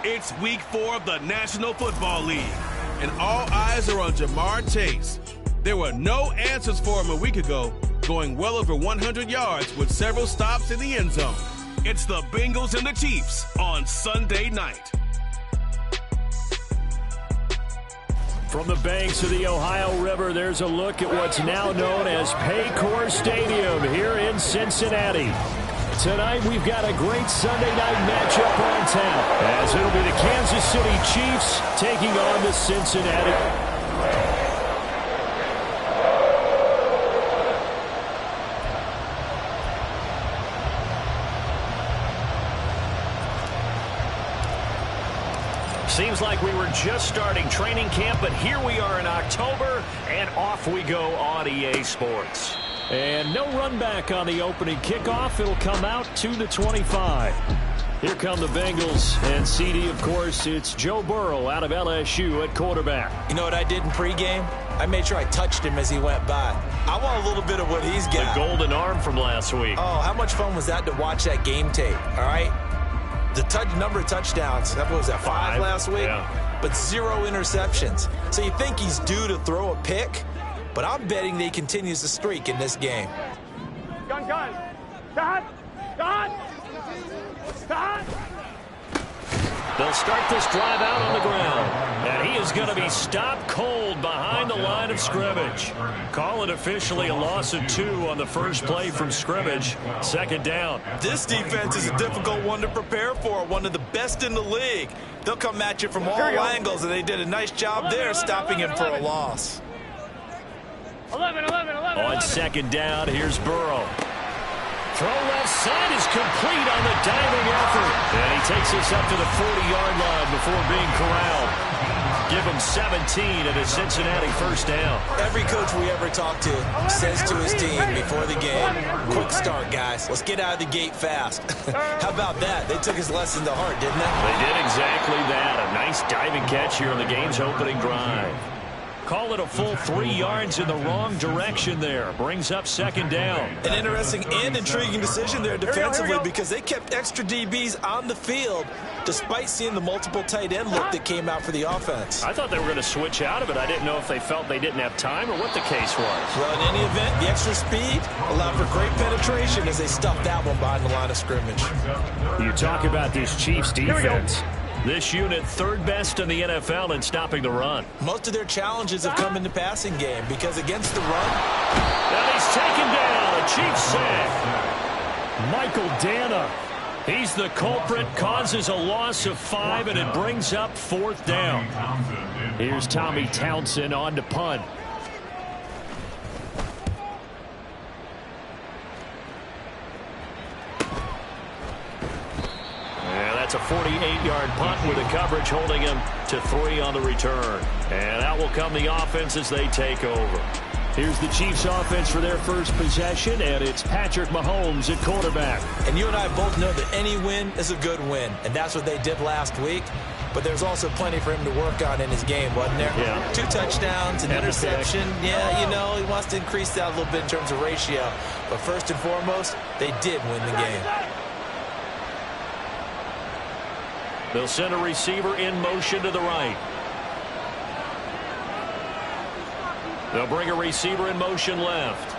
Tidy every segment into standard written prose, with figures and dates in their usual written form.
It's week 4 of the National Football League, and all eyes are on Jamar Chase. There were no answers for him a week ago, going well over 100 yards with several stops in the end zone. It's the Bengals and the Chiefs on Sunday night. From the banks of the Ohio River, there's a look at what's now known as Paycor Stadium here in Cincinnati. Tonight, we've got a great Sunday night matchup on tap, as it'll be the Kansas City Chiefs taking on the Cincinnati. Seems like we were just starting training camp, but here we are in October, and off we go on EA Sports. And no run back on the opening kickoff. It'll come out to the 25. Here come the Bengals, and CD, of course, it's Joe Burrow out of LSU at quarterback. You know what I did in pregame? I made sure I touched him as he went by. I want a little bit of what he's got. The golden arm from last week. Oh, how much fun was that to watch that game tape, all right? The number of touchdowns, what was that, 5 last week? Yeah. But 0 interceptions. So you think he's due to throw a pick? But I'm betting that he continues the streak in this game. Gun. Stop. They'll start this drive out on the ground. And he is going to be stopped cold behind the line of scrimmage. Call it officially a loss of 2 on the first play from scrimmage. Second down. This defense is a difficult one to prepare for, one of the best in the league. They'll come at you from all angles, and they did a nice job there stopping him for a loss. 11. On second down, here's Burrow. Throw left side is complete on the diving effort. And he takes us up to the 40-yard line before being corralled. Give him 17 and a Cincinnati first down. Every coach we ever talk to says to his team before the game, quick start, guys. Let's get out of the gate fast. How about that? They took his lesson to heart, didn't they? They did exactly that. A nice diving catch here on the game's opening drive. Call it a full 3 yards in the wrong direction there. Brings up second down. An interesting and intriguing decision there defensively because they kept extra DBs on the field despite seeing the multiple tight end look that came out for the offense. I thought they were going to switch out of it. I didn't know if they felt they didn't have time or what the case was. Well, in any event, the extra speed allowed for great penetration as they stuffed that one behind the line of scrimmage. You talk about this Chiefs defense. This unit third best in the NFL in stopping the run. Most of their challenges have come in the passing game because against the run. And he's taken down. A Chiefs sack. Michael Dana. He's the culprit, causes a loss of 5, and it brings up fourth down. Here's Tommy Townsend on to punt. That's a 48-yard punt with a coverage holding him to 3 on the return. And out will come the offense as they take over. Here's the Chiefs offense for their first possession, and it's Patrick Mahomes at quarterback. And you and I both know that any win is a good win, and that's what they did last week. But there's also plenty for him to work on in his game, wasn't there? Yeah. 2 touchdowns, an interception. Yeah, you know, he wants to increase that a little bit in terms of ratio. But first and foremost, they did win the game. They'll send a receiver in motion to the right. They'll bring a receiver in motion left.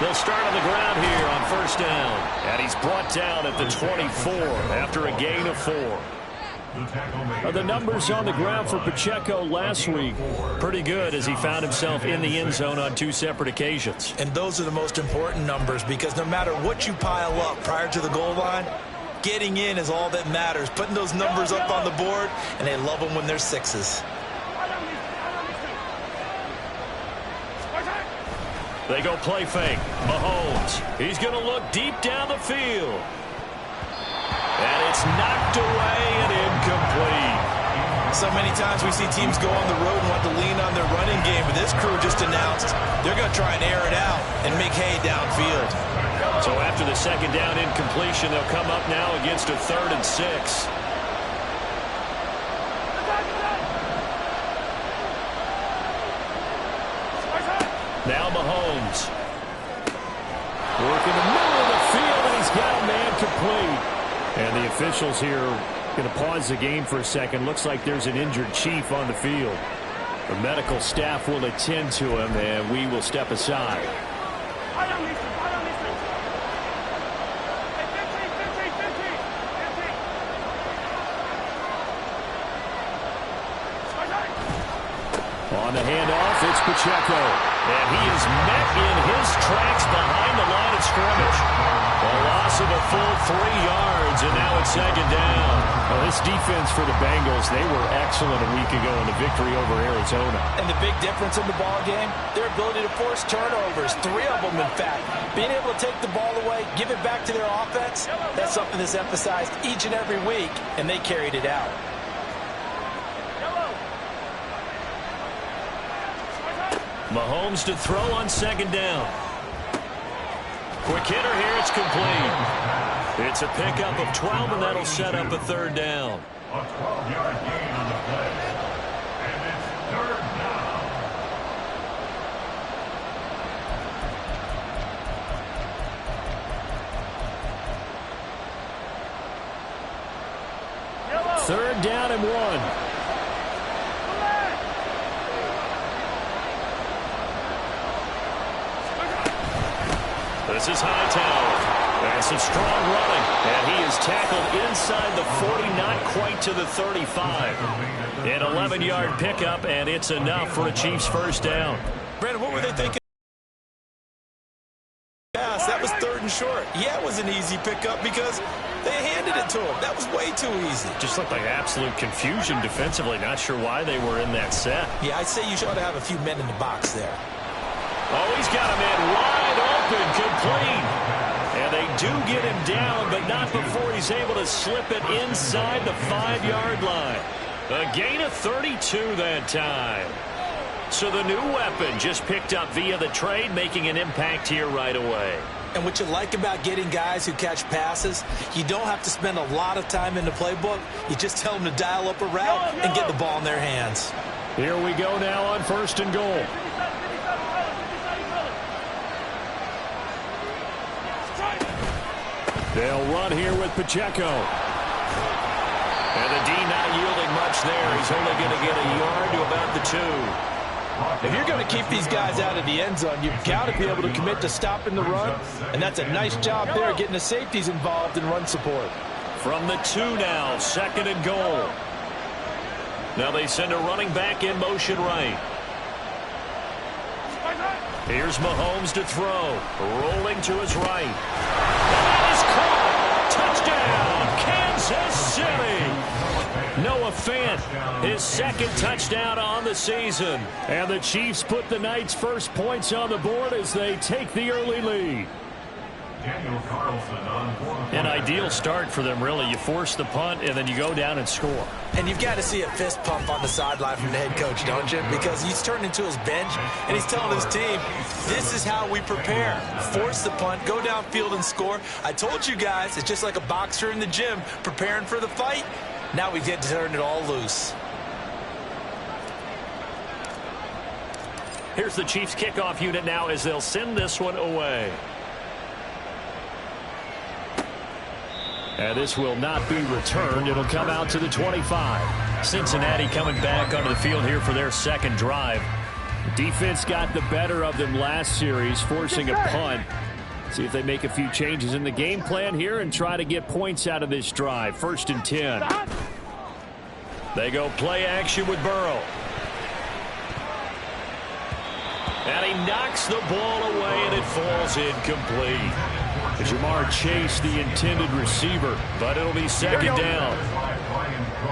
They'll start on the ground here on first down. And he's brought down at the 24 after a gain of 4. The numbers on the ground for Pacheco last week, pretty good as he found himself in the end zone on 2 separate occasions. And those are the most important numbers because no matter what you pile up prior to the goal line, getting in is all that matters. Putting those numbers up on the board, and they love them when they're 6s. They go play fake. Mahomes, he's going to look deep down the field. And it's knocked away and incomplete. So many times we see teams go on the road and want to lean on their running game, but this crew just announced they're going to try and air it out and make hay downfield. So after the second down incompletion, they'll come up now against a 3rd and 6. Now Mahomes. Working the middle of the field, and he's got a man complete. And the officials here going to pause the game for a second. Looks like there's an injured Chief on the field. The medical staff will attend to him, and we will step aside. On the handoff, it's Pacheco. And he is met in his tracks behind the line of scrimmage. A loss of a full 3 yards, and now it's second down. Well, this defense for the Bengals, they were excellent a week ago in the victory over Arizona. And the big difference in the ball game, their ability to force turnovers, 3 of them, in fact. Being able to take the ball away, give it back to their offense, that's something that's emphasized each and every week, and they carried it out. Mahomes to throw on second down. Quick hitter here, it's complete. It's a pickup of 12, and that'll set up a third down. A 12-yard gain on the play. And it's third down. Third down and 1. This is Hightower. And some strong running. And he is tackled inside the 40, not quite to the 35. An 11-yard pickup, and it's enough for a Chiefs first down. Brandon, what were they thinking? Pass, that was third and short. Yeah, it was an easy pickup because they handed it to him. That was way too easy. Just looked like absolute confusion defensively. Not sure why they were in that set. Yeah, I'd say you should have a few men in the box there. Oh, he's got a man wide open, complete. And they do get him down, but not before he's able to slip it inside the 5-yard line. A gain of 32 that time. So the new weapon just picked up via the trade, making an impact here right away. And what you like about getting guys who catch passes, you don't have to spend a lot of time in the playbook. You just tell them to dial up a route and get the ball in their hands. Here we go now on first and goal. They'll run here with Pacheco. And the D not yielding much there. He's only going to get a yard to about the 2. If you're going to keep these guys out of the end zone, you've got to be able to commit to stopping the run. And that's a nice job there, getting the safeties involved in run support. From the 2 now, second and goal. Now they send a running back in motion right. Here's Mahomes to throw. Rolling to his right. And that is caught. Touchdown, Kansas City. Noah Fant, his second touchdown on the season. And the Chiefs put the Knights' first points on the board as they take the early lead. An ideal start for them, really. You force the punt, and then you go down and score. And you've got to see a fist pump on the sideline from the head coach, don't you? Because he's turned into his bench, and he's telling his team, this is how we prepare. Force the punt, go downfield and score. I told you guys, it's just like a boxer in the gym preparing for the fight. Now we get to turn it all loose. Here's the Chiefs kickoff unit now as they'll send this one away. And this will not be returned. It'll come out to the 25. Cincinnati coming back onto the field here for their second drive. The defense got the better of them last series, forcing a punt. See if they make a few changes in the game plan here and try to get points out of this drive. First and 10. They go play action with Burrow. And he knocks the ball away, and it falls incomplete. Jamar Chase, the intended receiver, but it'll be second down.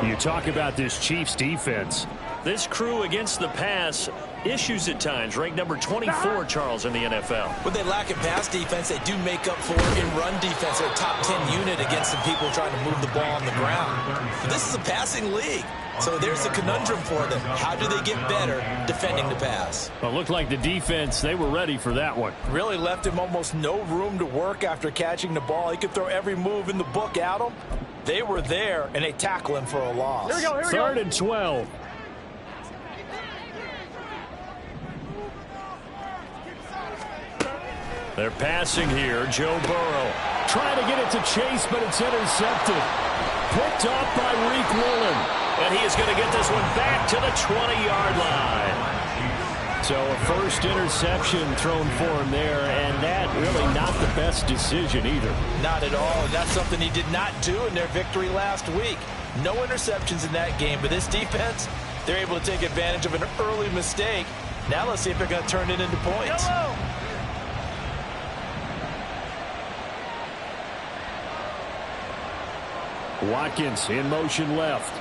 You talk about this Chiefs defense. This crew against the pass, issues at times, ranked number 24, Charles, in the NFL. When they lack in pass defense, they do make up for it in run defense. They're a top 10 unit against some people trying to move the ball on the ground. But this is a passing league. So there's a conundrum for them. How do they get better defending the pass? Well, it looked like the defense, they were ready for that one. Really left him almost no room to work after catching the ball. He could throw every move in the book at him. They were there, and they tackle him for a loss. Here we go. Third and 12. They're passing here. Joe Burrow trying to get it to Chase, but it's intercepted. Picked off by Reek Woolen. And he is going to get this one back to the 20-yard line. So a first interception thrown for him there, and that really not the best decision either. Not at all, and that's something he did not do in their victory last week. No interceptions in that game, but this defense, they're able to take advantage of an early mistake. Now let's see if they're going to turn it into points. Yellow. Watkins in motion left.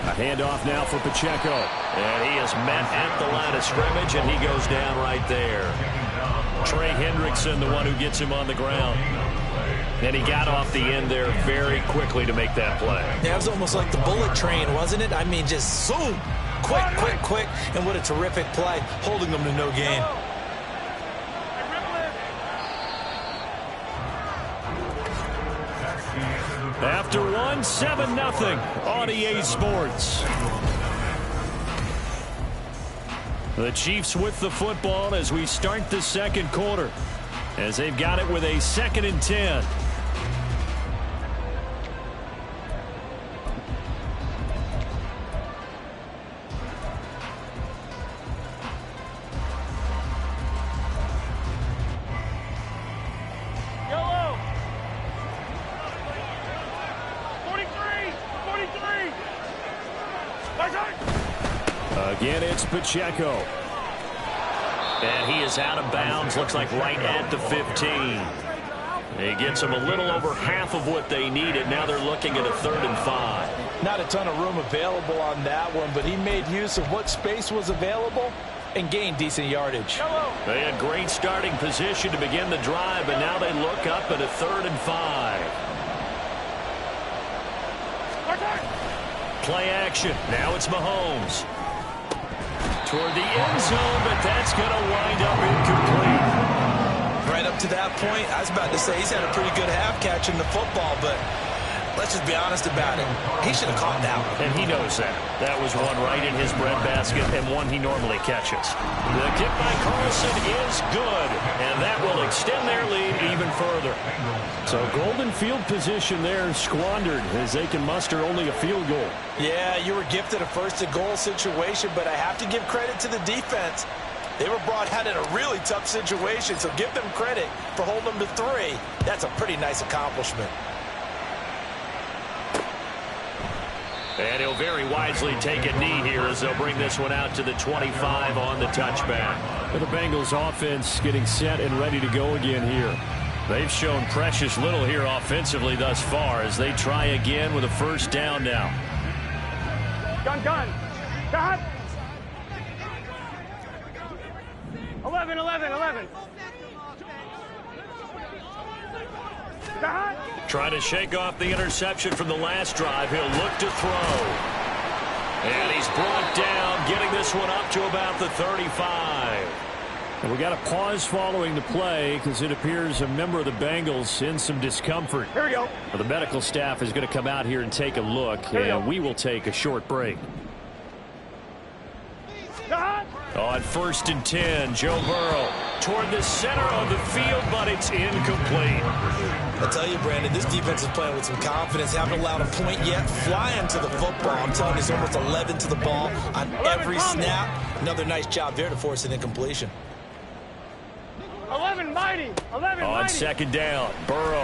A handoff now for Pacheco. And he is met at the line of scrimmage, and he goes down right there. Trey Hendrickson, the one who gets him on the ground. And he got off the end there very quickly to make that play. Yeah, it was almost like the bullet train, wasn't it? I mean, just zoom. Quick, quick, quick. And what a terrific play, holding them to no gain. After one, 7-0 on EA Sports. The Chiefs with the football as we start the second quarter, as they've got it with a 2nd and 10. Again, it's Pacheco. And he is out of bounds, looks like right at the 15. He gets them a little over half of what they needed. Now they're looking at a 3rd and 5. Not a ton of room available on that one, but he made use of what space was available and gained decent yardage. They had great starting position to begin the drive, but now they look up at a 3rd and 5. Play action. Now it's Mahomes. Toward the end zone, but that's going to wind up incomplete. Right up to that point, I was about to say he's had a pretty good half catching the football, but let's just be honest about it. He should have caught that one. And he knows that. That was one right in his breadbasket and one he normally catches. The kick by Carlson is good, and that will extend their lead even further. So golden field position there squandered as they can muster only a field goal. Yeah, you were gifted a 1st-and-goal situation, but I have to give credit to the defense. They were brought out in a really tough situation, so give them credit for holding them to 3. That's a pretty nice accomplishment. And he'll very wisely take a knee here as they'll bring this one out to the 25 on the touchback. The Bengals offense getting set and ready to go again here. They've shown precious little here offensively thus far as they try again with a 1st down now. Gun. Cut. 11. Cut. Trying to shake off the interception from the last drive. He'll look to throw. And he's brought down, getting this one up to about the 35. And we got a pause following the play because it appears a member of the Bengals in some discomfort. Here we go. The medical staff is going to come out here and take a look, and we will take a short break. On 1st and 10, Joe Burrow toward the center of the field, but it's incomplete. I'll tell you, Brandon, this defense is playing with some confidence. Haven't allowed a point yet. Flying to the football. I'm telling you, it's almost 11 to the ball on every snap. Another nice job there to force an incompletion. 11 mighty. 11 on mighty. 2nd down, Burrow.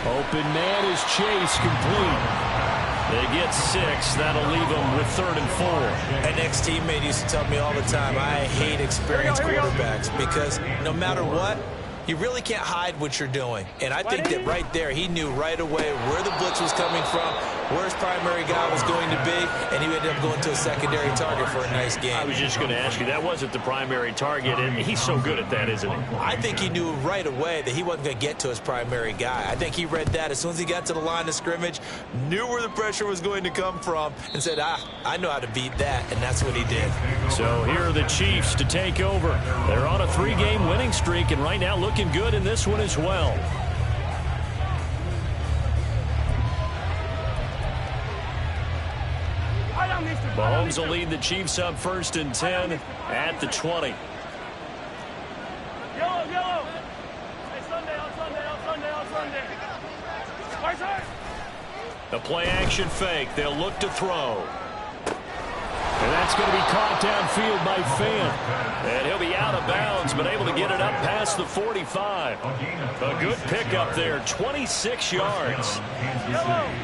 Open man is Chase, complete. They get 6. That'll leave them with 3rd and 4. An ex-teammate used to tell me all the time, I hate experienced quarterbacks because no matter what, you really can't hide what you're doing. And I think that right there, he knew right away where the blitz was coming from, where his primary guy was going to be, and he ended up going to a secondary target for a nice game. I was just going to ask you, that wasn't the primary target, and he's so good at that, isn't he? I think he knew right away that he wasn't going to get to his primary guy. I think he read that as soon as he got to the line of scrimmage, knew where the pressure was going to come from, and said, I know how to beat that, and that's what he did. So here are the Chiefs to take over. They're on a 3-game winning streak, and right now looking good in this one as well. I don't need to Mahomes will lead the Chiefs up 1st and 10 at the 20. Yellow, yellow. Hey, Sunday, on Sunday, on Sunday, on Sunday. Right side. The play action fake. They'll look to throw. And that's going to be caught downfield by Fant. And he'll be out of bounds, but able to get it up past the 45. A good pickup there, 26 yards.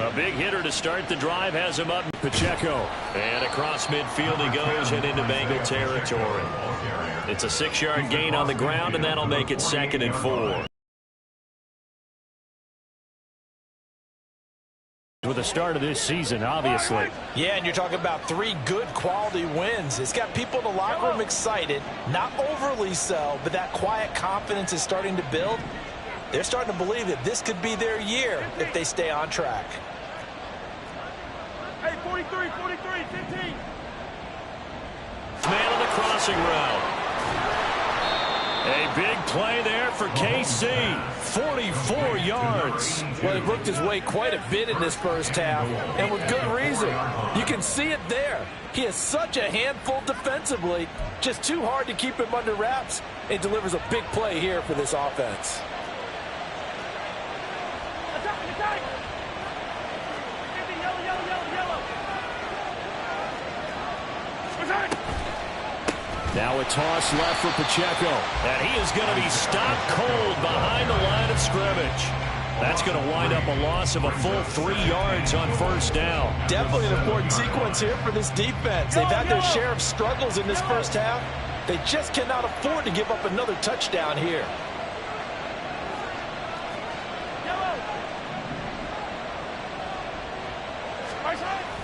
A big hitter to start the drive has him up. Pacheco. And across midfield he goes and into Bengal territory. It's a 6-yard gain on the ground, and that'll make it 2nd and 4. With the start of this season, obviously. Yeah, and you're talking about 3 good quality wins. It's got people in the locker room excited, not overly so, but that quiet confidence is starting to build. They're starting to believe that this could be their year if they stay on track. Hey, 43, 15. Man on the crossing route. A big play there for KC. 44 yards. Well, he worked his way quite a bit in this first half, and with good reason. You can see it there. He is such a handful defensively. Just too hard to keep him under wraps, and delivers a big play here for this offense. Attack. Yellow. Attack. Now a toss left for Pacheco. And he is going to be stopped cold behind the line of scrimmage. That's going to wind up a loss of a full 3 yards on 1st down. Definitely an important sequence here for this defense. They've had their share of struggles in this first half. They just cannot afford to give up another touchdown here.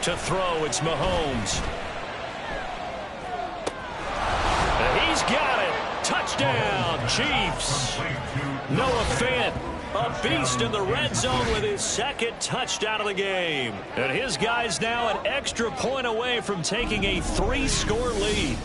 To throw, it's Mahomes. He's got it. Touchdown, Chiefs. Noah Fant, a beast in the red zone with his 2nd touchdown of the game. And his guys now an extra point away from taking a 3-score lead.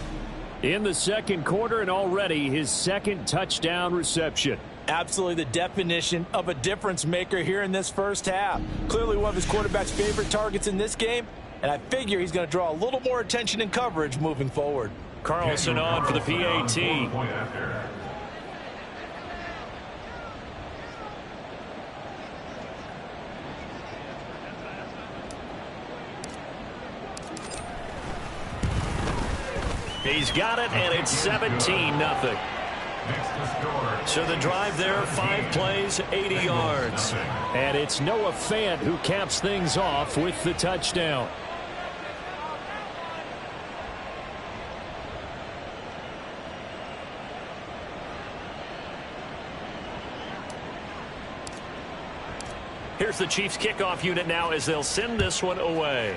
In the 2nd quarter, and already his 2nd touchdown reception. Absolutely the definition of a difference maker here in this first half. Clearly one of his quarterback's favorite targets in this game, and I figure he's going to draw a little more attention and coverage moving forward. Carlson on for the PAT. He's got it, and it's 17-0. So the drive there, 5 plays, 80 yards. And it's Noah Fant who caps things off with the touchdown. Here's the Chiefs kickoff unit now as they'll send this one away.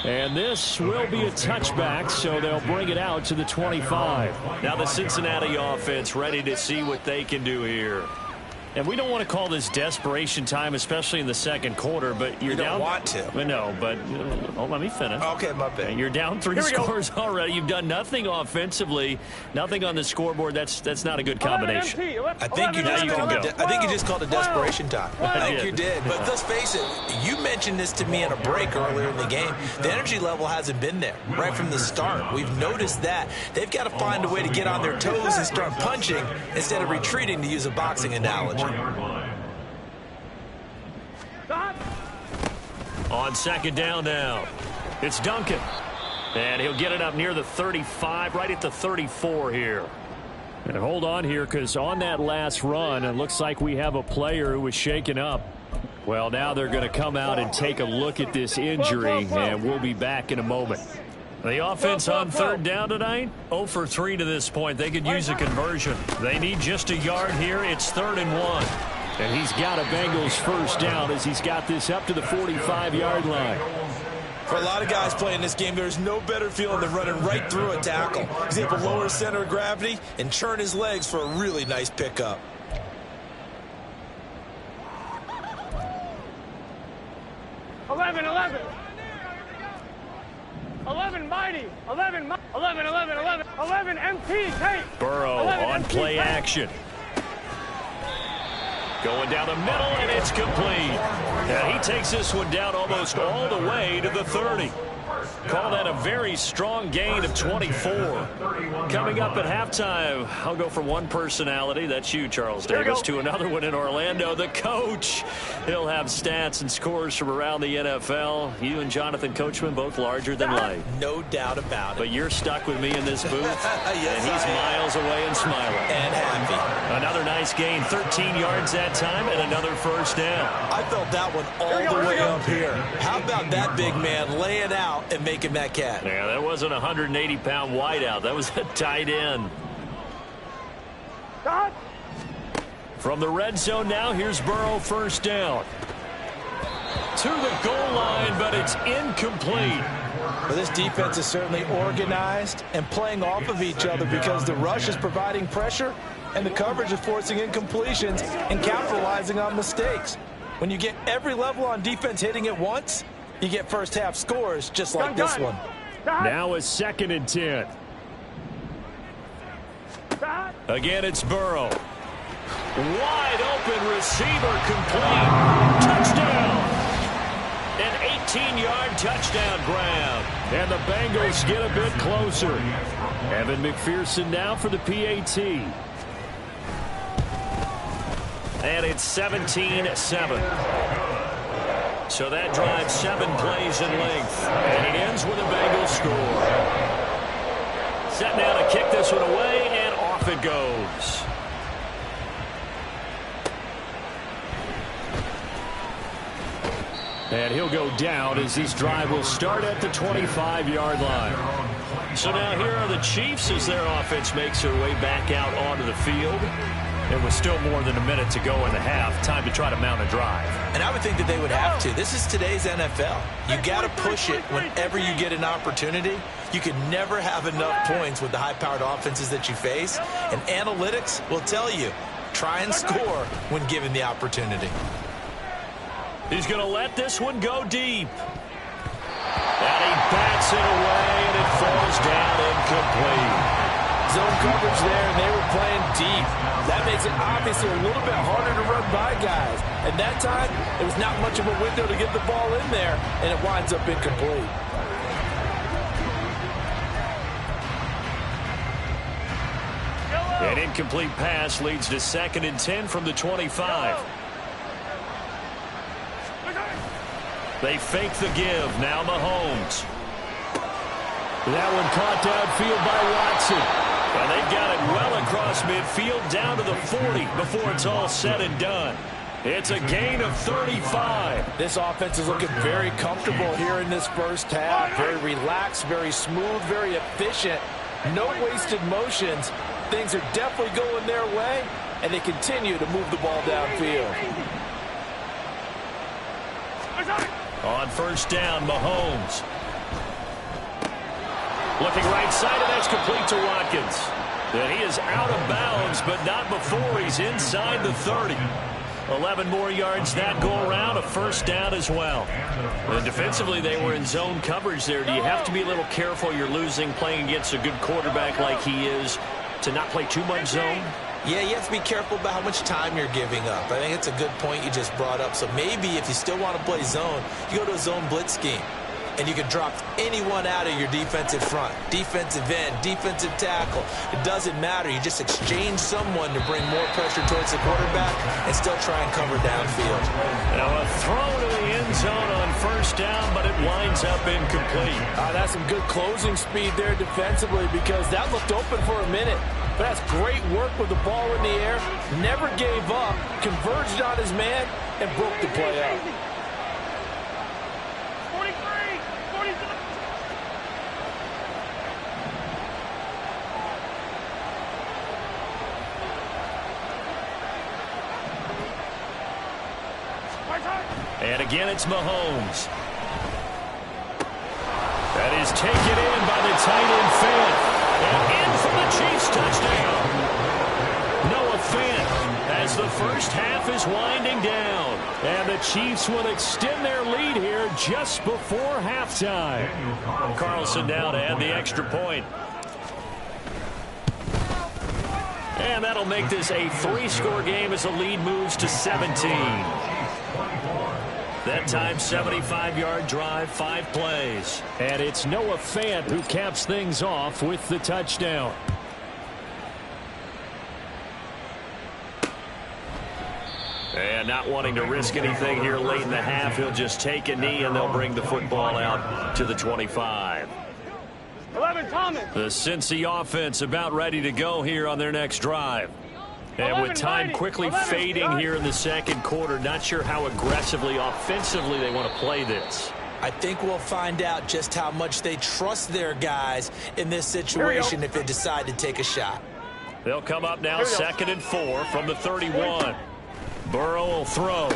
And this will be a touchback, so they'll bring it out to the 25. Now the Cincinnati offense ready to see what they can do here. And we don't want to call this desperation time, especially in the 2nd quarter, but you're down. You don't want to. No, but let me finish. Okay, my bad. You're down 3 scores already. You've done nothing offensively, nothing on the scoreboard. That's not a good combination. I think you just called it desperation time. I think you did. But let's face it, you mentioned this to me in a break earlier in the game. The energy level hasn't been there right from the start. We've noticed that. They've got to find a way to get on their toes and start punching instead of retreating, to use a boxing analogy. On 2nd down now, it's Duncan. And he'll get it up near the 35, right at the 34 here. And hold on here, because on that last run, it looks like we have a player who was shaken up. Well, now they're going to come out and take a look at this injury, and we'll be back in a moment. The offense on 3rd down tonight, 0 for 3 to this point. They could use a conversion. They need just a yard here. It's 3rd and 1. And he's got a Bengals 1st down as he's got this up to the 45-yard line. For a lot of guys playing this game, there's no better feeling than running right through a tackle. He's able to lower his center of gravity and churn his legs for a really nice pickup. Eleven mighty. 11 MT tape. Burrow on play action. Going down the middle, and it's complete. And he takes this one down almost all the way to the 30. Call that a very strong gain of 24. Coming up at halftime, I'll go from one personality, that's you, Charles Davis, to another one in Orlando, the coach. He'll have stats and scores from around the NFL. You and Jonathan Coachman both larger than life. No doubt about it. But you're stuck with me in this booth, yes, and he's miles away and smiling. And happy. Another nice gain, 13 yards that time, and another first down. I felt that one all the way up here. How about that big man laying out and making that catch? Yeah, that wasn't a 180-pound wideout. That was a tight end. From the red zone now, here's Burrow, first down. To the goal line, but it's incomplete. Well, this defense is certainly organized and playing off of each other because the rush is providing pressure and the coverage is forcing incompletions and capitalizing on mistakes. When you get every level on defense hitting at once, you get first half scores just like this one. Now a 2nd and 10. Again, it's Burrow. Wide open receiver complete. Touchdown. An 18-yard touchdown grab. And the Bengals get a bit closer. Evan McPherson now for the PAT. And it's 17-7. So that drives 7 plays in length. And it ends with a Bengals score. Set now to kick this one away, and off it goes. And he'll go down as this drive will start at the 25-yard line. So now here are the Chiefs as their offense makes their way back out onto the field. It was still more than a minute to go in the half. Time to try to mount a drive. And I would think that they would have to. This is today's NFL. You got to push it whenever you get an opportunity. You can never have enough points with the high-powered offenses that you face. And analytics will tell you, try and score when given the opportunity. He's going to let this one go deep. And he bats it away, and it falls down incomplete. Zone coverage there, and they were playing deep. That makes it obviously a little bit harder to run by guys. And that time, it was not much of a window to get the ball in there, and it winds up incomplete. An incomplete pass leads to 2nd and 10 from the 25. They fake the give. Now Mahomes. That one caught downfield by Watson. And they've got it well across midfield down to the 40 before it's all said and done. It's a gain of 35. This offense is looking very comfortable here in this first half. Very relaxed, very smooth, very efficient. No wasted motions. Things are definitely going their way, and they continue to move the ball downfield. On first down, Mahomes. Looking right side, and that's complete to Watkins. And he is out of bounds, but not before he's inside the 30. 11 more yards that go around, a first down as well. And defensively, they were in zone coverage there. Do you have to be a little careful you're losing playing against a good quarterback like he is to not play too much zone? Yeah, you have to be careful about how much time you're giving up. I think it's a good point you just brought up. So maybe if you still want to play zone, you go to a zone blitz scheme. And you can drop anyone out of your defensive front. Defensive end, defensive tackle. It doesn't matter. You just exchange someone to bring more pressure towards the quarterback and still try and cover downfield. Now a throw to the end zone on first down, but it winds up incomplete. That's some good closing speed there defensively because that looked open for a minute. But that's great work with the ball in the air. Never gave up, converged on his man, and broke the play up. And again, it's Mahomes. That is taken in by the tight end Fant. And in for the Chiefs touchdown. Noah Fant as the first half is winding down. And the Chiefs will extend their lead here just before halftime. Carlson down to add the extra point. And that'll make this a 3-score game as the lead moves to 17. That time, 75-yard drive, 5 plays. And it's Noah Fant who caps things off with the touchdown. And not wanting to risk anything here late in the half, he'll just take a knee and they'll bring the football out to the 25. 11, Thomas. The Cincy offense about ready to go here on their next drive. And with time quickly fading here in the second quarter, not sure how aggressively, offensively they want to play this. I think we'll find out just how much they trust their guys in this situation if they decide to take a shot. They'll come up now 2nd and 4 from the 31. Burrow will throw.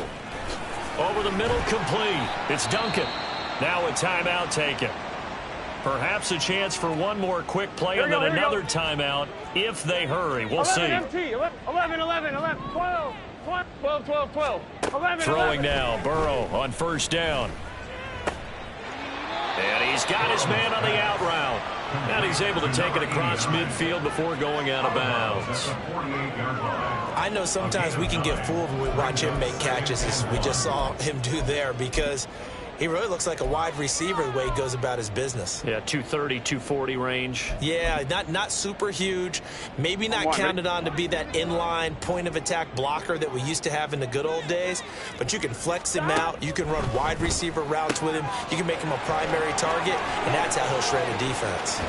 Over the middle, complete. It's Duncan. Now a timeout taken. Perhaps a chance for one more quick play and then another timeout if they hurry. We'll see. 11, 11, 12, 12. 11, throwing now, Burrow on first down. And he's got his man on the out route. And he's able to take it across midfield before going out of bounds. I know sometimes we can get fooled when we watch him make catches, as we just saw him do there, because he really looks like a wide receiver the way he goes about his business. Yeah, 230, 240 range. Yeah, not super huge. Maybe not counted on to be that inline point-of-attack blocker that we used to have in the good old days. But you can flex him out. You can run wide receiver routes with him. You can make him a primary target, and that's how he'll shred a defense.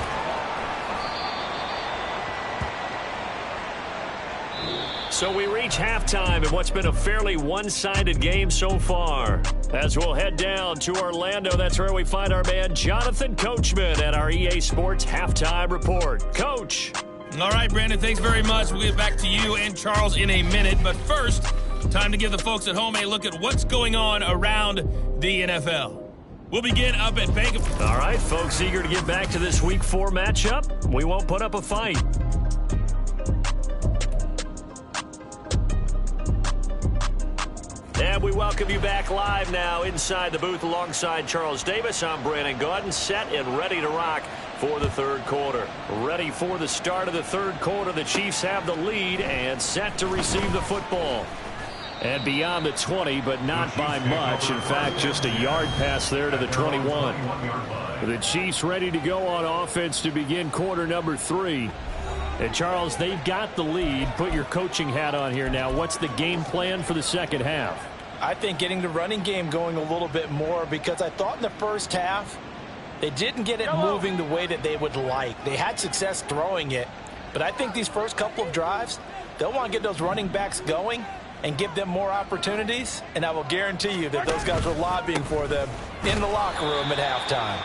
So we reach halftime in what's been a fairly one-sided game so far. As we'll head down to Orlando, that's where we find our man Jonathan Coachman at our EA Sports Halftime Report. Coach. All right, Brandon, thanks very much. We'll get back to you and Charles in a minute. But first, time to give the folks at home a look at what's going on around the NFL. We'll begin up at Bank of... All right, folks, eager to get back to this Week 4 matchup. We won't put up a fight. And we welcome you back live now inside the booth alongside Charles Davis. I'm Brandon Gaudin, set and ready to rock for the third quarter. Ready for the start of the third quarter. The Chiefs have the lead and set to receive the football. And beyond the 20, but not by much. In fact, just a yard pass there to the 21. The Chiefs ready to go on offense to begin quarter number 3. And, Charles, they've got the lead. Put your coaching hat on here now. What's the game plan for the second half? I think getting the running game going a little bit more, because I thought in the first half they didn't get it moving the way that they would like. They had success throwing it, but I think these first couple of drives, they'll want to get those running backs going and give them more opportunities, and I will guarantee you that those guys were lobbying for them in the locker room at halftime.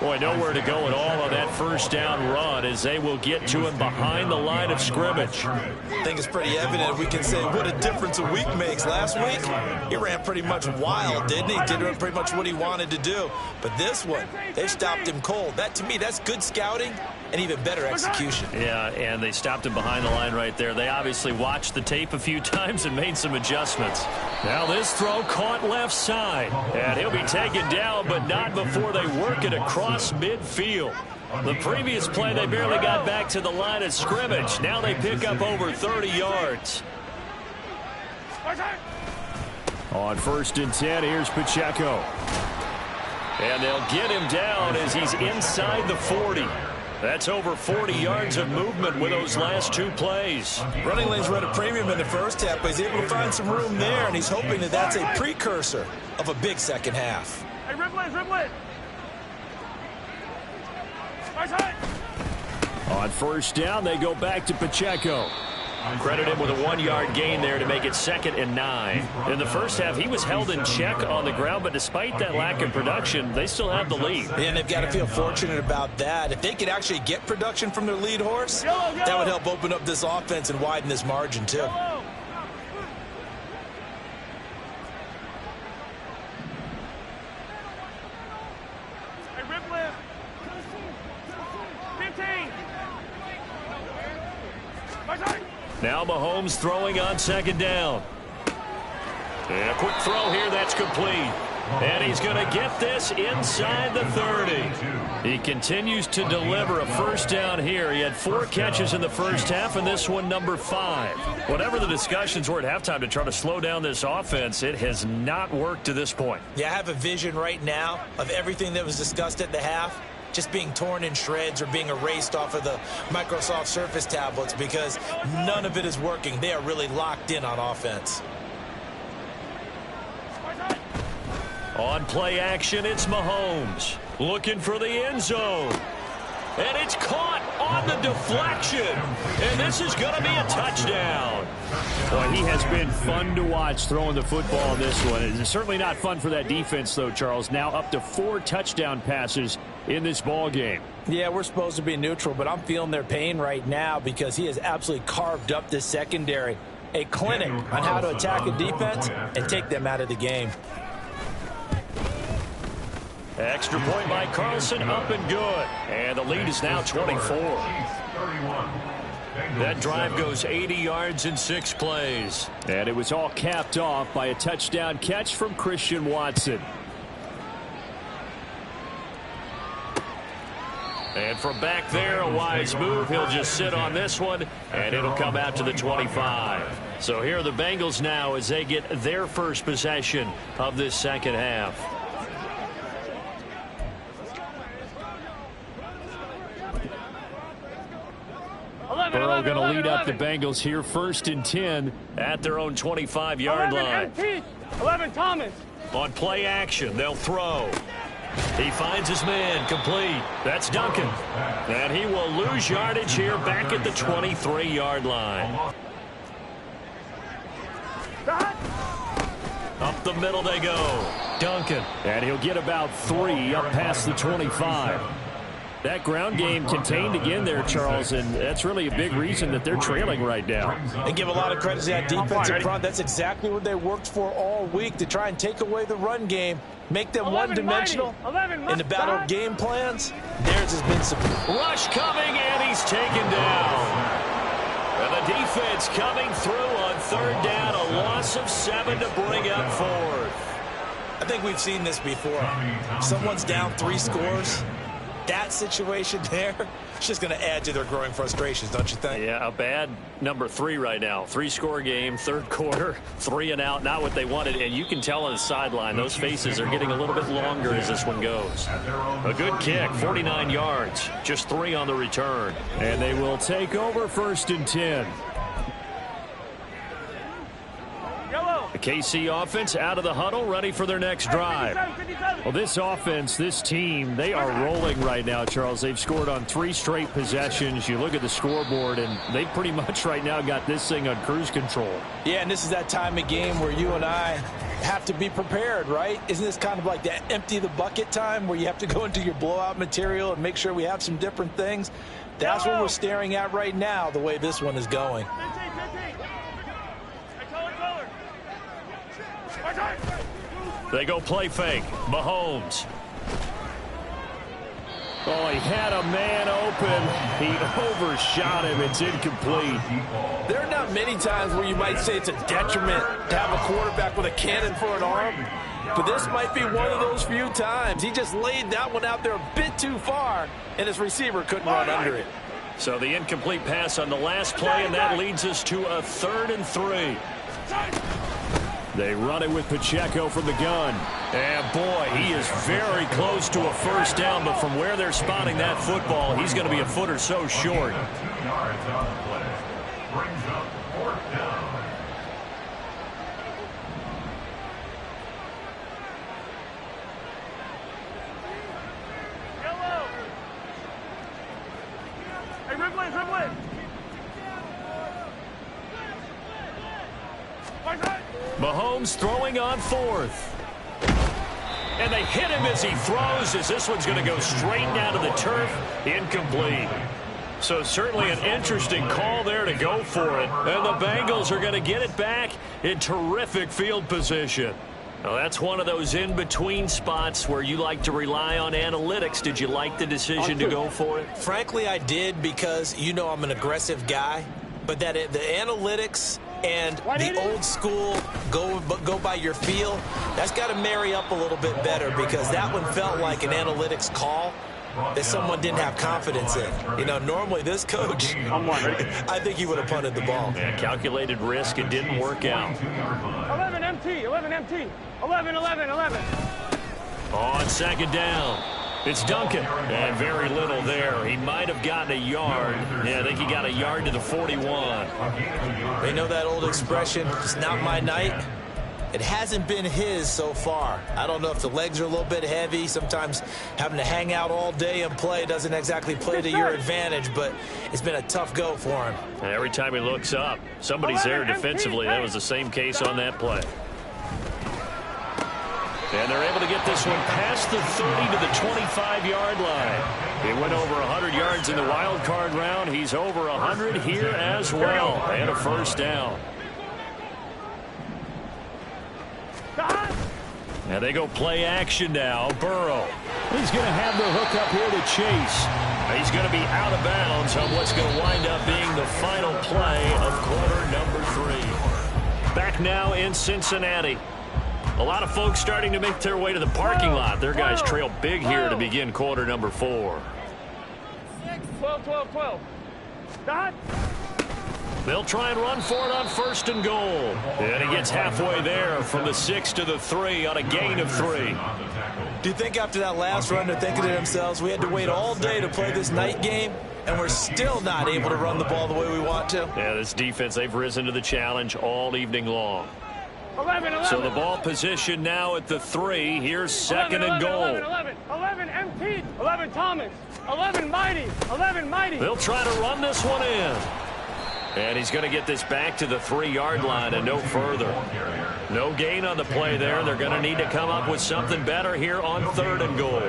Boy, nowhere to go at all on that first down run as they will get to him behind the line of scrimmage. I think it's pretty evident. We can say what a difference a week makes. Last week, he ran pretty much wild, didn't he? Did pretty much what he wanted to do. But this one, they stopped him cold. That, to me, that's good scouting and even better execution. Yeah, and they stopped him behind the line right there. They obviously watched the tape a few times and made some adjustments. Now this throw caught left side, and he'll be taken down, but not before they work it across midfield. The previous play, they barely got back to the line of scrimmage. Now they pick up over 30 yards. On 1st and 10, here's Pacheco. And they'll get him down as he's inside the 40. That's over 40 yards of movement with those last 2 plays. Running lanes were at a premium in the first half, but he's able to find some room there, and he's hoping that that's a precursor of a big second half. Hey, rip it. On 1st down, they go back to Pacheco. Credit him with a 1-yard gain there to make it 2nd and 9. In the first half, he was held in check on the ground, but despite that lack of production, they still have the lead. And they've got to feel fortunate about that. If they could actually get production from their lead horse, that would help open up this offense and widen this margin too. Hey, rip lift. 15. Now Mahomes throwing on 2nd down. And a quick throw here, that's complete. And he's going to get this inside the 30. He continues to deliver a first down here. He had 4 catches in the first half, and this one number 5. Whatever the discussions were at halftime to try to slow down this offense, it has not worked to this point. Yeah, I have a vision right now of everything that was discussed at the half just being torn in shreds or being erased off of the Microsoft Surface tablets because none of it is working. They are really locked in on offense. On play action, it's Mahomes looking for the end zone. And it's caught on the deflection. And this is going to be a touchdown. Boy, he has been fun to watch throwing the football in this one. It's certainly not fun for that defense, though, Charles. Now up to 4 touchdown passes in this ball game. Yeah, we're supposed to be neutral, but I'm feeling their pain right now because he has absolutely carved up the secondary. A clinic on how to attack a defense and take them out of the game. Extra point by Carlson, up and good. And the lead is now 24. That drive goes 80 yards in 6 plays. And it was all capped off by a touchdown catch from Christian Watson. And from back there, a wise move. He'll just sit on this one, and it'll come out to the 25. So here are the Bengals now as they get their first possession of this second half. Burrow going to lead up the Bengals here, 1st and 10 at their own 25-yard line. 11 Thomas. On play action, they'll throw. He finds his man, complete. That's Duncan. And he will lose yardage here back at the 23-yard line. Up the middle they go. Duncan. And he'll get about 3 up past the 25. That ground game contained again there, Charles, and that's really a big reason that they're trailing right now. And give a lot of credit to that defensive front. That's exactly what they worked for all week, to try and take away the run game, make them one-dimensional. In the battle of game plans, theirs has been superb. Rush coming, and he's taken down. And the defense coming through on 3rd down, a loss of 7 to bring up 4th. I think we've seen this before. Someone's down 3 scores. That situation there, it's just going to add to their growing frustrations, don't you think? Yeah, a bad number 3 right now. 3-score game, 3rd quarter, 3 and out, not what they wanted. And you can tell on the sideline, those faces are getting a little bit longer as this one goes. A good kick, 49 yards, just 3 on the return. And they will take over 1st and 10. The KC offense out of the huddle, ready for their next drive. Well, this offense, this team, they are rolling right now, Charles. They've scored on 3 straight possessions. You look at the scoreboard, and they pretty much right now got this thing on cruise control. Yeah, and this is that time of game where you and I have to be prepared, right? Isn't this kind of like that empty the bucket time where you have to go into your blowout material and make sure we have some different things? That's what we're staring at right now, the way this one is going. They go play fake. Mahomes. Oh, he had a man open. He overshot him. It's incomplete. There are not many times where you might say it's a detriment to have a quarterback with a cannon for an arm, but this might be one of those few times. He just laid that one out there a bit too far, and his receiver couldn't run under it. So the incomplete pass on the last play, and that leads us to a 3rd and 3. They run it with Pacheco from the gun. And boy, he is very close to a first down, but from where they're spotting that football, he's going to be a foot or so short. 2 yards on the play. Brings up 4th down. Hey, Ripley. Mahomes throwing on 4th. And they hit him as he throws, as this one's going to go straight down to the turf. Incomplete. So certainly an interesting call there to go for it. And the Bengals are going to get it back in terrific field position. Now that's one of those in-between spots where you like to rely on analytics. Did you like the decision to go for it? Frankly, I did, because you know I'm an aggressive guy. But the analytics And the old school go by your feel, that's got to marry up a little bit better, because that one felt like an analytics call that someone didn't have confidence in. You know, normally this coach, I think he would have punted the ball. Yeah, calculated risk. It didn't work out. 11 MT, 11 MT, 11, 11, 11. On second down, it's Duncan. And very little there. He might have gotten a yard. Yeah, I think he got a yard to the 41. They know that old expression, it's not my night. It hasn't been his so far. I don't know if the legs are a little bit heavy. Sometimes having to hang out all day and play doesn't exactly play to your advantage, but it's been a tough go for him. And every time he looks up, somebody's there defensively. That was the same case on that play. And they're able to get this one past the 30 to the 25-yard line. He went over 100 yards in the wild card round. He's over 100 here as well. And a first down. And they go play action now. Burrow. He's going to have the hook up here to Chase. He's going to be out of bounds on what's going to wind up being the final play of quarter number 3. Back now in Cincinnati. A lot of folks starting to make their way to the parking lot. Their guys trail big here to begin quarter number 4. 12, 12, 12. Dot. They'll try and run for it on first and goal. And he gets halfway there from the 6 to the 3 on a gain of 3. Do you think after that last run they're thinking to themselves, we had to wait all day to play this night game, and we're still not able to run the ball the way we want to? Yeah, this defense, they've risen to the challenge all evening long. 11, 11. So the ball position now at the 3. Here's second 11, and goal. 11, 11, 11 MT, 11 Thomas, 11 Mighty, 11 Mighty. They'll try to run this one in. And he's going to get this back to the 3-yard line and no further. No gain on the play there. They're going to need to come up with something better here on third and goal.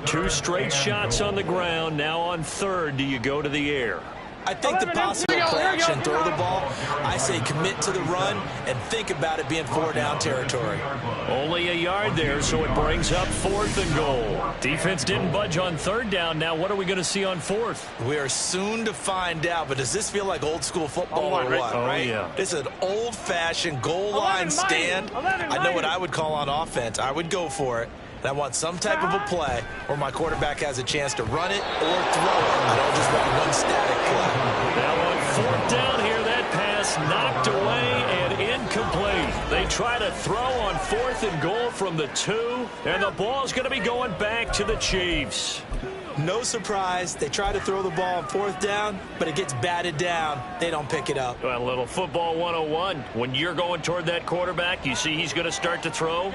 2 straight shots on the ground. Now on third, do you go to the air? I think the possible play action, throw the ball, I say commit to the run and think about it being 4-down territory. Only a yard there, so it brings up 4th and goal. Defense didn't budge on 3rd down. Now what are we going to see on 4th? We are soon to find out, but does this feel like old school football or what, right? Yeah. It's an old-fashioned goal line stand. I know what I would call on offense. I would go for it. And I want some type of a play where my quarterback has a chance to run it or throw it. I don't just want one static play. Now on 4th down here, that pass knocked away and incomplete. They try to throw on 4th and goal from the 2, and the ball's going to be going back to the Chiefs. No surprise, they try to throw the ball on 4th down, but it gets batted down. They don't pick it up. Well, a little football 101. When you're going toward that quarterback, you see he's going to start to throw.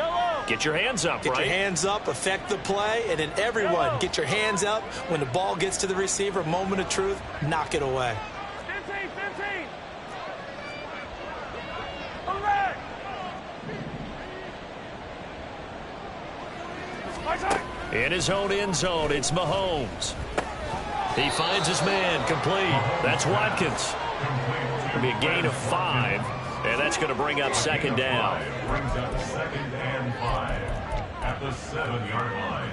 Get your hands up, Get right? your hands up, affect the play, and then everyone get your hands up. When the ball gets to the receiver, moment of truth, knock it away. 15, 15. All right. In his own end zone, it's Mahomes. He finds his man, complete. That's Watkins. It'll be a gain of 5, and that's going to bring up second down. Brings up 2nd and 5 at the 7-yard line.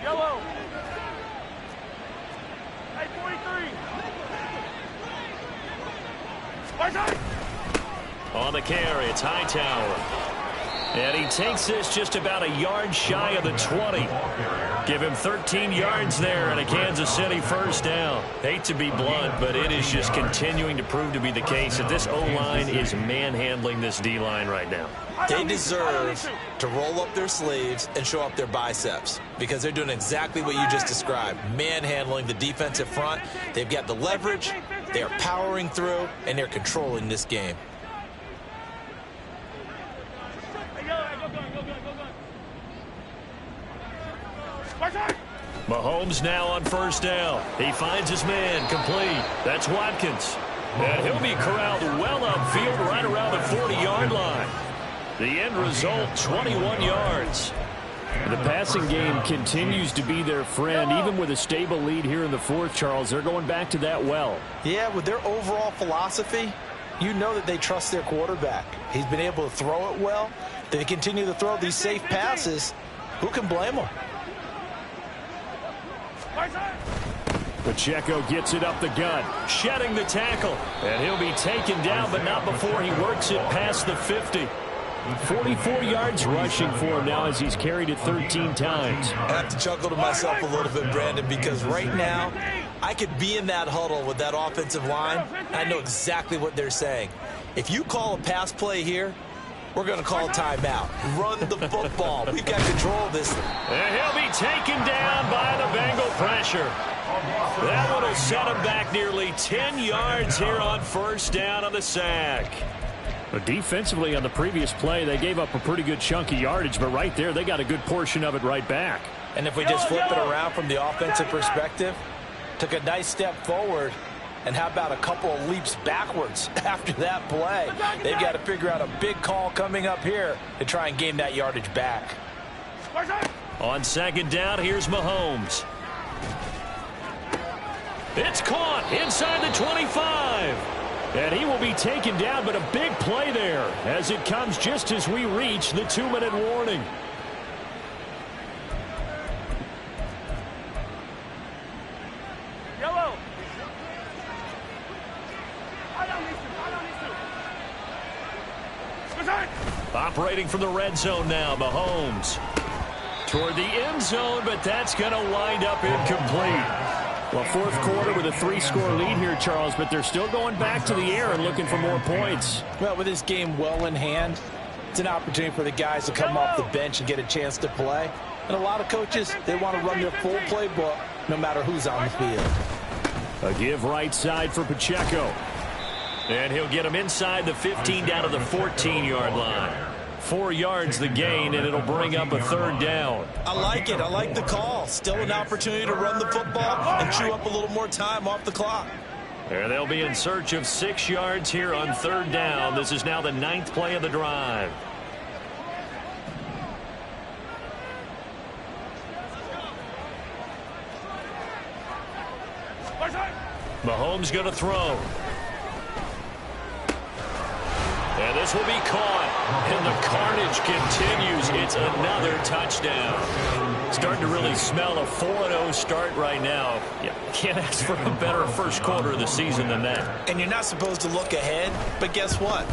Yellow. Hey, 43. On the carry, it's Hightower. And he takes this just about a yard shy of the 20. Give him 13 yards there and a Kansas City first down. Hate to be blunt, but it is just continuing to prove to be the case that this O-line is manhandling this D-line right now. They deserve to roll up their sleeves and show up their biceps because they're doing exactly what you just described, manhandling the defensive front. They've got the leverage, they are powering through, and they're controlling this game. Mahomes now on first down. He finds his man, complete. That's Watkins. And he'll be corralled well upfield right around the 40-yard line. The end result, 21 yards. The passing game continues to be their friend. Even with a stable lead here in the 4th, Charles, they're going back to that well. Yeah, with their overall philosophy, you know that they trust their quarterback. He's been able to throw it well. They continue to throw these safe passes. Who can blame them? The Pacheco gets it up the gut, shedding the tackle, and he'll be taken down, but not before he works it past the 50. 44 yards rushing for him now as he's carried it 13 times. I have to chuckle to myself a little bit, Brandon, because right now I could be in that huddle with that offensive line. I know exactly what they're saying. If you call a pass play here, we're going to call timeout. Run the football. We've got control of this. And he'll be taken down by the Bengal pressure. That one will set him back nearly 10 yards here on first down on the sack. But defensively on the previous play, they gave up a pretty good chunk of yardage, but right there, they got a good portion of it right back. And if we just flip it around from the offensive perspective, took a nice step forward, and how about a couple of leaps backwards after that play? They've got to figure out a big call coming up here to try and gain that yardage back. On second down, here's Mahomes. It's caught inside the 25. And he will be taken down, but a big play there as it comes just as we reach the 2-minute warning. Yellow. Operating from the red zone now, Mahomes. Toward the end zone, but that's going to wind up incomplete. Well, fourth quarter with a 3-score lead here, Charles, but they're still going back to the air and looking for more points. Well, with this game well in hand, it's an opportunity for the guys to come off the bench and get a chance to play. And a lot of coaches, they want to run their full playbook no matter who's on the field. A give right side for Pacheco. And he'll get him inside the 15 down to the 14-yard line. 4 yards the gain, and it'll bring up a third down. I like it. I like the call. Still an opportunity to run the football and chew up a little more time off the clock. And they'll be in search of 6 yards here on third down. This is now the 9th play of the drive. Mahomes going to throw. And this will be caught. And the carnage continues. It's another touchdown. Starting to really smell a 4-0 start right now. You can't ask for a better first quarter of the season than that. And you're not supposed to look ahead, but guess what?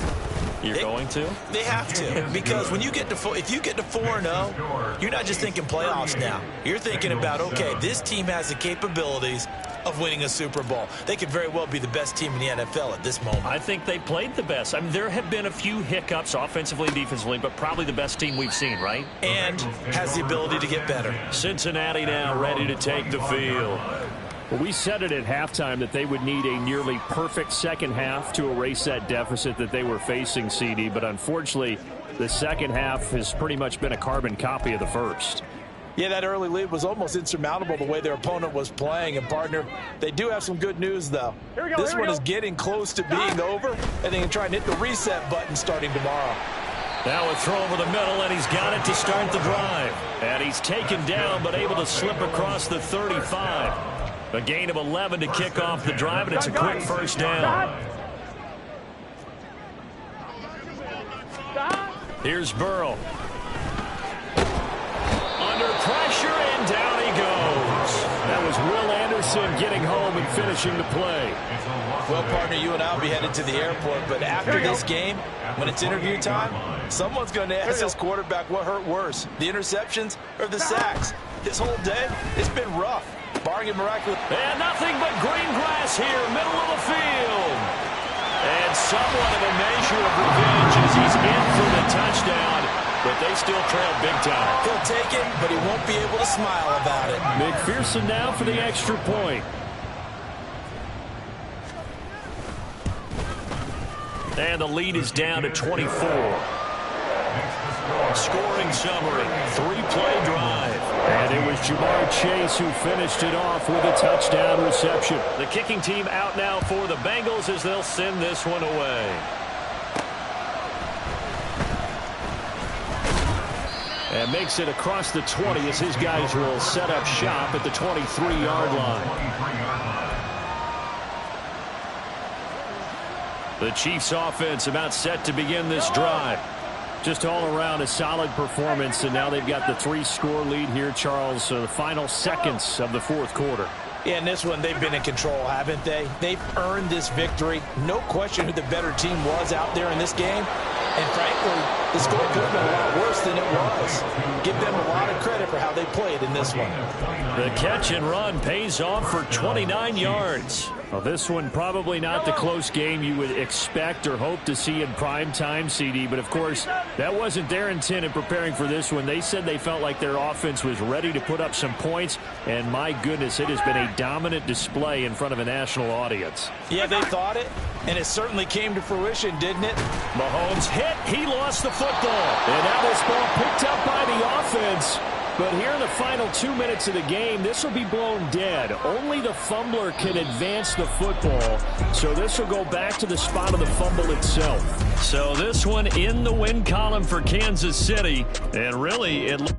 You're going to? They have to, because when you get to if you get to 4-0, you're not just thinking playoffs now. You're thinking about, okay, this team has the capabilities of winning a Super Bowl. They could very well be the best team in the NFL at this moment. I think they played the best. I mean, there have been a few hiccups offensively and defensively, but probably the best team we've seen, right? And has the ability to get better. Cincinnati now ready to take the field. Well, we said it at halftime that they would need a nearly perfect second half to erase that deficit that they were facing, CD, but unfortunately, the second half has pretty much been a carbon copy of the first. Yeah, that early lead was almost insurmountable the way their opponent was playing. And, partner, they do have some good news, though. This one is getting close to being over, and they can try and hit the reset button starting tomorrow. Now a throw over the middle, and he's got it to start the drive. And he's taken down, but able to slip across the 35. A gain of 11 to kick off the drive, and it's a quick first down. Here's Burrow. Under pressure, and down he goes. That was Will Anderson getting home and finishing the play. Well, partner, you and I will be headed to the airport, but after this game, when it's interview time, someone's going to ask this quarterback what hurt worse, the interceptions or the sacks. This whole day, it's been rough, barring a miraculous. And nothing but green grass here, middle of the field. And somewhat of a measure of revenge as he's in for the touchdown. But they still trail big time. He'll take it, but he won't be able to smile about it. McPherson now for the extra point. And the lead is down to 24. Scoring summary, 3-play drive. And it was Jamar Chase who finished it off with a touchdown reception. The kicking team out now for the Bengals as they'll send this one away. And makes it across the 20 as his guys will set up shop at the 23-yard line. The Chiefs offense about set to begin this drive. Just all around a solid performance, and now they've got the 3-score lead here, Charles. So the final seconds of the fourth quarter. Yeah, in this one, they've been in control, haven't they? They've earned this victory. No question who the better team was out there in this game. And frankly, the score could have been a lot worse than it was. Give them a lot of credit for how they played in this one. The catch and run pays off for 29 yards. Well, this one probably not the close game you would expect or hope to see in prime time, CD. But, of course, that wasn't their intent in preparing for this one. They said they felt like their offense was ready to put up some points. And, my goodness, it has been a dominant display in front of a national audience. Yeah, they thought it, and it certainly came to fruition, didn't it? Mahomes hit. He lost the football. And now this ball picked up by the offense. But here in the final 2 minutes of the game, this will be blown dead. Only the fumbler can advance the football. So this will go back to the spot of the fumble itself. So this one in the win column for Kansas City. And really, it